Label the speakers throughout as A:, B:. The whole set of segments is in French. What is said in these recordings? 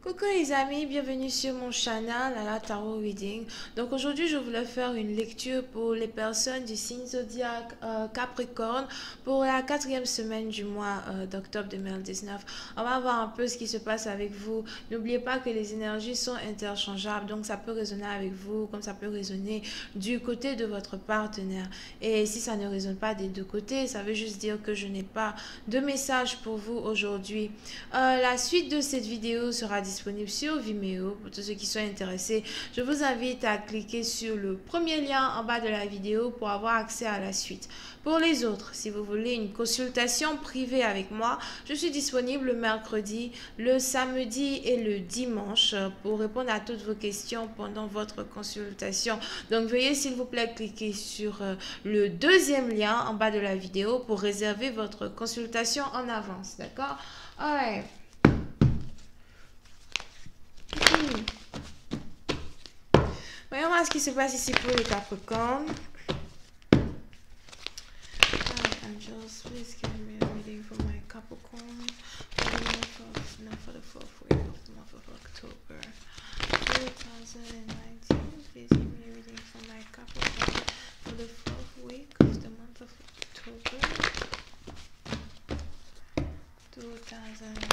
A: Coucou les amis, bienvenue sur mon channel à la Tarot Reading. Donc aujourd'hui je voulais faire une lecture pour les personnes du signe zodiaque Capricorne pour la 4e semaine du mois d'octobre 2019. On va voir un peu ce qui se passe avec vous. N'oubliez pas que les énergies sont interchangeables, donc ça peut résonner avec vous comme ça peut résonner du côté de votre partenaire. Et si ça ne résonne pas des deux côtés, ça veut juste dire que je n'ai pas de message pour vous aujourd'hui. La suite de cette vidéo sera disponible sur Vimeo pour tous ceux qui sont intéressés. Je vous invite à cliquer sur le premier lien en bas de la vidéo pour avoir accès à la suite. Pour les autres, si vous voulez une consultation privée avec moi, je suis disponible le mercredi, le samedi et le dimanche pour répondre à toutes vos questions pendant votre consultation. Donc veuillez s'il vous plaît cliquer sur le deuxième lien en bas de la vidéo pour réserver votre consultation en avance, d'accord? Ouais. Voyons voir ce qui se passe ici pour les Capricornes. Angels, please give me a reading for my Capricorn for the fourth week of the month of October 2019. Please give me a reading for my Capricorn for the fourth week of the month of October 2019.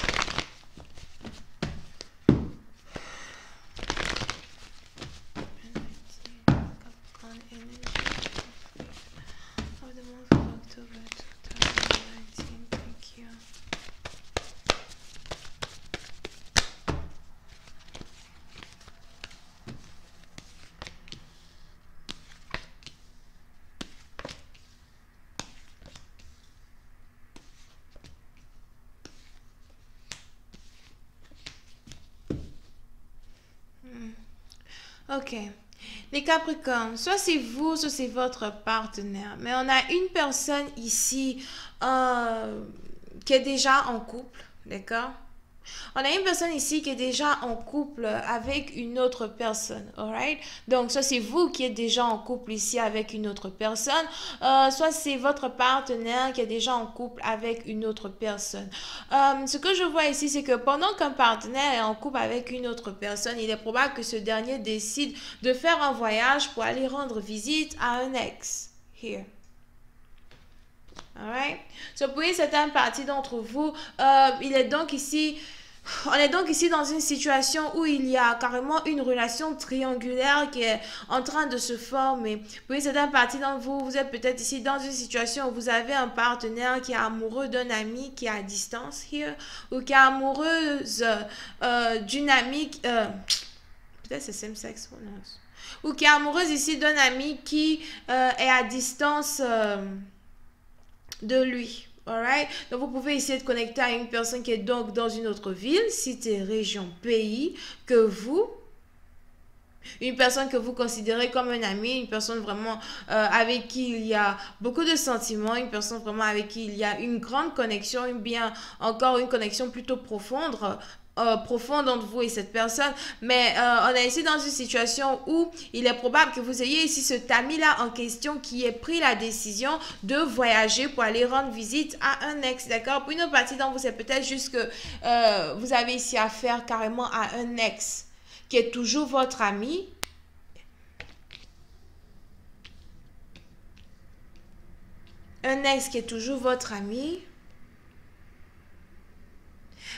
A: Ok. Les Capricornes, soit c'est vous, soit c'est votre partenaire. Mais on a une personne ici qui est déjà en couple, d'accord? On a une personne ici qui est déjà en couple avec une autre personne, alright? Donc, soit c'est vous qui êtes déjà en couple ici avec une autre personne, soit c'est votre partenaire qui est déjà en couple avec une autre personne. Ce que je vois ici, c'est que pendant qu'un partenaire est en couple avec une autre personne, il est probable que ce dernier décide de faire un voyage pour aller rendre visite à un ex. Here. Alright? So, pour une certaine partie d'entre vous, on est donc ici dans une situation où il y a carrément une relation triangulaire qui est en train de se former. Pour une certaine partie d'entre vous, vous êtes peut-être ici dans une situation où vous avez un partenaire qui est amoureux d'un ami qui est à distance, here, ou qui est amoureuse d'une amie, peut-être c'est same sex, ou qui est amoureuse ici d'un ami qui est à distance de lui. Alright? Donc, vous pouvez essayer de connecter à une personne qui est donc dans une autre ville, cité, région, pays, que vous. Une personne que vous considérez comme un ami, une personne vraiment avec qui il y a beaucoup de sentiments, une personne vraiment avec qui il y a une grande connexion, encore une connexion plutôt profonde entre vous et cette personne, mais on est ici dans une situation où il est probable que vous ayez ici cet ami-là en question qui ait pris la décision de voyager pour aller rendre visite à un ex, d'accord? Pour une partie d'entre vous, c'est peut-être juste que vous avez ici affaire carrément à un ex qui est toujours votre ami. Un ex qui est toujours votre ami.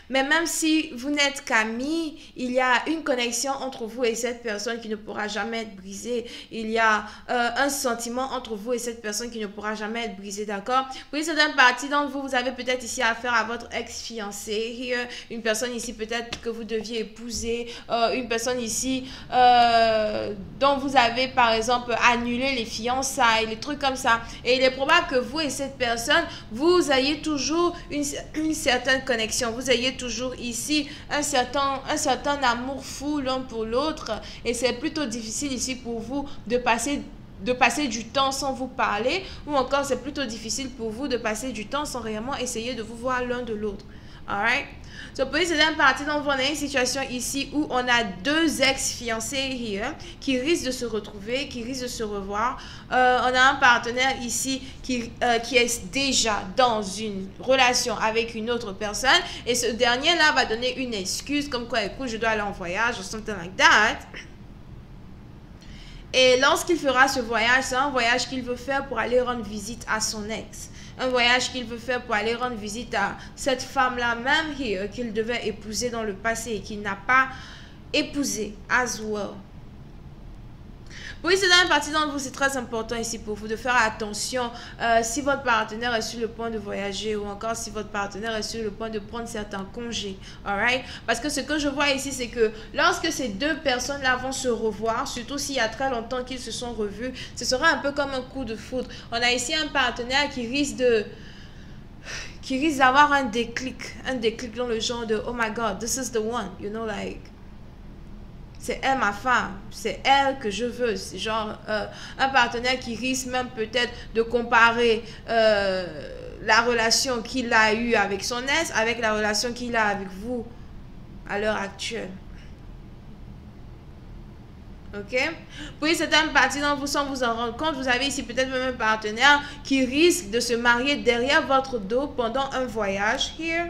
A: Mais même si vous n'êtes qu'amis, il y a une connexion entre vous et cette personne qui ne pourra jamais être brisée. Il y a un sentiment entre vous et cette personne qui ne pourra jamais être brisé, d'accord? Pour une certaine partie d'entre vous, vous avez peut-être ici affaire à votre ex-fiancé. Une personne ici peut-être que vous deviez épouser. Une personne ici dont vous avez par exemple annulé les fiançailles, les trucs comme ça. Et il est probable que vous et cette personne, vous ayez toujours une certaine connexion. Vous ayez toujours ici un certain amour fou l'un pour l'autre, et c'est plutôt difficile ici pour vous de passer du temps sans vous parler, ou encore c'est plutôt difficile pour vous de passer du temps sans réellement essayer de vous voir l'un de l'autre. Alright? So, pour certaines parties, donc, on a une situation ici où on a deux ex-fiancés here qui risquent de se retrouver, qui risquent de se revoir. On a un partenaire ici qui est déjà dans une relation avec une autre personne et ce dernier-là va donner une excuse comme quoi, écoute, je dois aller en voyage ou something like that. Et lorsqu'il fera ce voyage, c'est un voyage qu'il veut faire pour aller rendre visite à son ex. Un voyage qu'il veut faire pour aller rendre visite à cette femme-là même qu'il devait épouser dans le passé et qu'il n'a pas épousé as well. Oui, c'est dans une partie d'entre vous, c'est très important ici pour vous de faire attention si votre partenaire est sur le point de voyager ou encore si votre partenaire est sur le point de prendre certains congés. Alright? Parce que ce que je vois ici, c'est que lorsque ces deux personnes-là vont se revoir, surtout s'il y a très longtemps qu'ils se sont revus, ce sera un peu comme un coup de foudre. On a ici un partenaire qui risque d'avoir un déclic dans le genre de « Oh my God, this is the one », you know, like... C'est elle ma femme, c'est elle que je veux. C'est genre un partenaire qui risque même peut-être de comparer la relation qu'il a eue avec son ex avec la relation qu'il a avec vous à l'heure actuelle. Ok? Pour certaines parties d'entre vous, sans vous en rendre compte, vous avez ici peut-être même un partenaire qui risque de se marier derrière votre dos pendant un voyage here.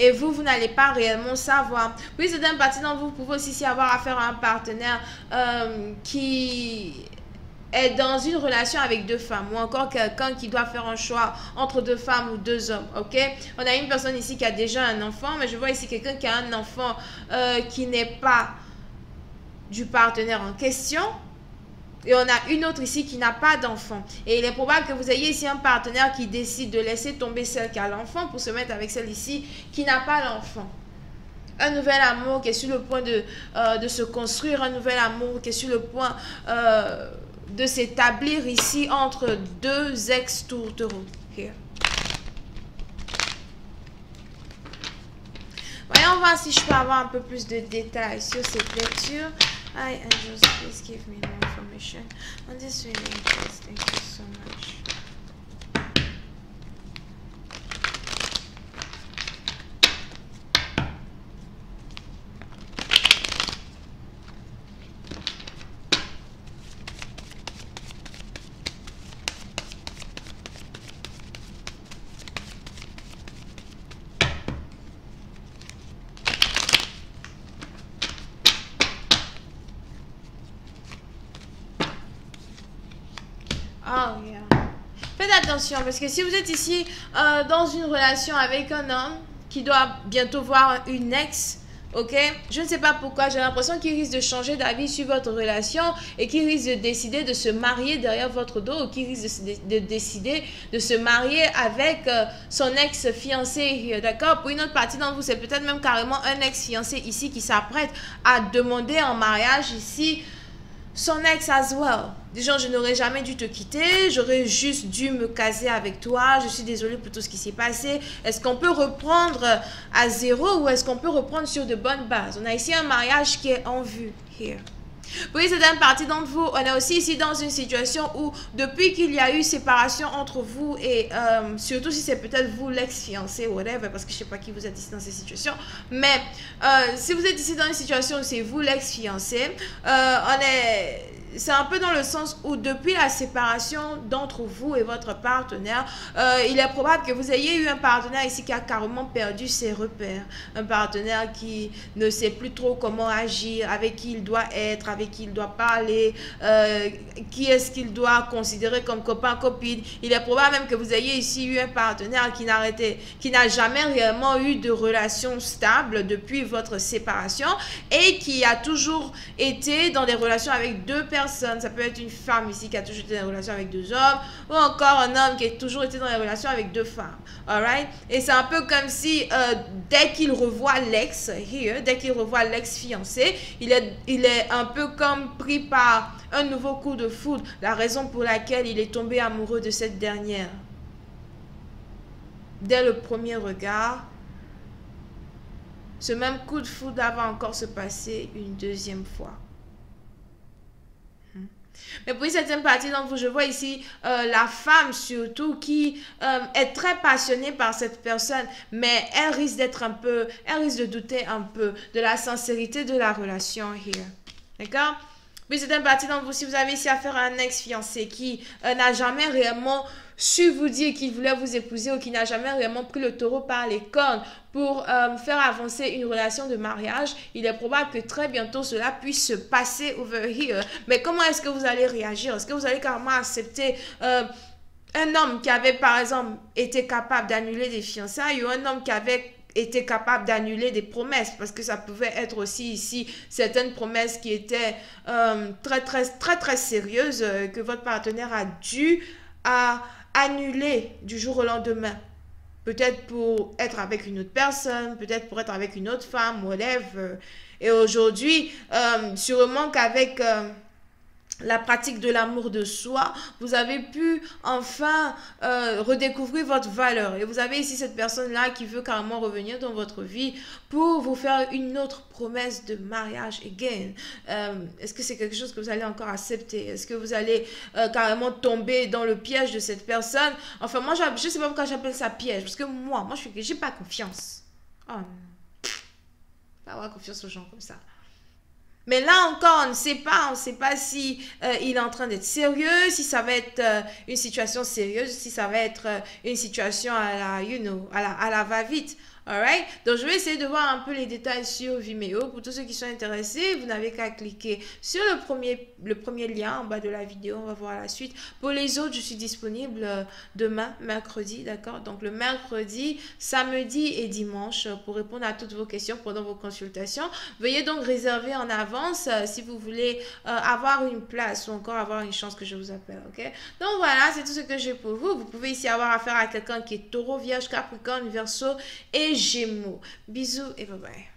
A: Et vous n'allez pas réellement savoir. Puis, c'est une partie dont vous pouvez aussi avoir affaire à un partenaire qui est dans une relation avec deux femmes ou encore quelqu'un qui doit faire un choix entre deux femmes ou deux hommes, ok? On a une personne ici qui a déjà un enfant, mais je vois ici quelqu'un qui a un enfant qui n'est pas du partenaire en question. Et on a une autre ici qui n'a pas d'enfant. Et il est probable que vous ayez ici un partenaire qui décide de laisser tomber celle qui a l'enfant pour se mettre avec celle ici qui n'a pas l'enfant. Un nouvel amour qui est sur le point de se construire, un nouvel amour qui est sur le point de s'établir ici entre deux ex-tourtereaux. Okay. Voyons voir si je peux avoir un peu plus de détails sur cette lecture. Hi, angels, please give me more information on this really interesting. Thank you so much. Oh, yeah. Faites attention parce que si vous êtes ici dans une relation avec un homme qui doit bientôt voir une ex, ok, je ne sais pas pourquoi, j'ai l'impression qu'il risque de changer d'avis sur votre relation et qu'il risque de décider de se marier derrière votre dos ou qu'il risque de décider de se marier avec son ex-fiancé, d'accord? Pour une autre partie d'entre vous, c'est peut-être même carrément un ex-fiancé ici qui s'apprête à demander en mariage ici son ex as well. Disons, je n'aurais jamais dû te quitter, j'aurais juste dû me caser avec toi, je suis désolée pour tout ce qui s'est passé. Est-ce qu'on peut reprendre à zéro ou est-ce qu'on peut reprendre sur de bonnes bases? On a ici un mariage qui est en vue. Here. Pour certaines parties d'entre vous, on est aussi ici dans une situation où depuis qu'il y a eu séparation entre vous et surtout si c'est peut-être vous l'ex-fiancé ou whatever, parce que je ne sais pas qui vous êtes ici dans cette situation, mais si vous êtes ici dans une situation où c'est vous l'ex-fiancé, c'est un peu dans le sens où depuis la séparation d'entre vous et votre partenaire, il est probable que vous ayez eu un partenaire ici qui a carrément perdu ses repères. Un partenaire qui ne sait plus trop comment agir, avec qui il doit être, avec qui il doit parler, qui est-ce qu'il doit considérer comme copain, copine. Il est probable même que vous ayez ici eu un partenaire qui n'a jamais réellement eu de relation stable depuis votre séparation et qui a toujours été dans des relations avec deux personnes. Ça peut être une femme ici qui a toujours été dans des relations avec deux hommes ou encore un homme qui a toujours été dans des relations avec deux femmes. Alright? Et c'est un peu comme si dès qu'il revoit l'ex, dès qu'il revoit l'ex-fiancé, il est un peu comme pris par un nouveau coup de foudre. La raison pour laquelle il est tombé amoureux de cette dernière. Dès le premier regard, ce même coup de foudre va encore se passer une deuxième fois. Mais pour certaines parties d'entre vous, je vois ici la femme surtout qui est très passionnée par cette personne, mais elle risque d'être un peu, elle risque de douter un peu de la sincérité de la relation here. D'accord? Puis certaines parties d'entre vous, si vous avez ici affaire à un ex-fiancé qui n'a jamais réellement su vous dire qu'il voulait vous épouser ou qui n'a jamais réellement pris le taureau par les cornes pour faire avancer une relation de mariage, il est probable que très bientôt cela puisse se passer over here. Mais comment est-ce que vous allez réagir? Est-ce que vous allez carrément accepter un homme qui avait par exemple été capable d'annuler des fiançailles ou un homme qui avait été capable d'annuler des promesses, parce que ça pouvait être aussi ici certaines promesses qui étaient très sérieuses que votre partenaire a dû annuler du jour au lendemain. Peut-être pour être avec une autre personne, peut-être pour être avec une autre femme, whatever. Et aujourd'hui, sûrement qu'avec la pratique de l'amour de soi, vous avez pu enfin redécouvrir votre valeur. Et vous avez ici cette personne-là qui veut carrément revenir dans votre vie pour vous faire une autre promesse de mariage again. Est-ce que c'est quelque chose que vous allez encore accepter? Est-ce que vous allez carrément tomber dans le piège de cette personne? Enfin, moi, je ne sais pas pourquoi j'appelle ça piège. Parce que moi je n'ai pas confiance. Oh non. Pas avoir confiance aux gens comme ça. Mais là encore, on ne sait pas si il est en train d'être sérieux, si ça va être une situation sérieuse, si ça va être une situation à la, à la va-vite. Alright? Donc, je vais essayer de voir un peu les détails sur Vimeo. Pour tous ceux qui sont intéressés, vous n'avez qu'à cliquer sur le premier lien en bas de la vidéo. On va voir la suite. Pour les autres, je suis disponible demain, mercredi, d'accord? Donc, le mercredi, samedi et dimanche pour répondre à toutes vos questions pendant vos consultations. Veuillez donc réserver en avance si vous voulez avoir une place ou encore avoir une chance que je vous appelle, ok? Donc, voilà, c'est tout ce que j'ai pour vous. Vous pouvez ici avoir affaire à quelqu'un qui est taureau, vierge, capricorne, verseau et Gémeaux. Bisous et bye bye.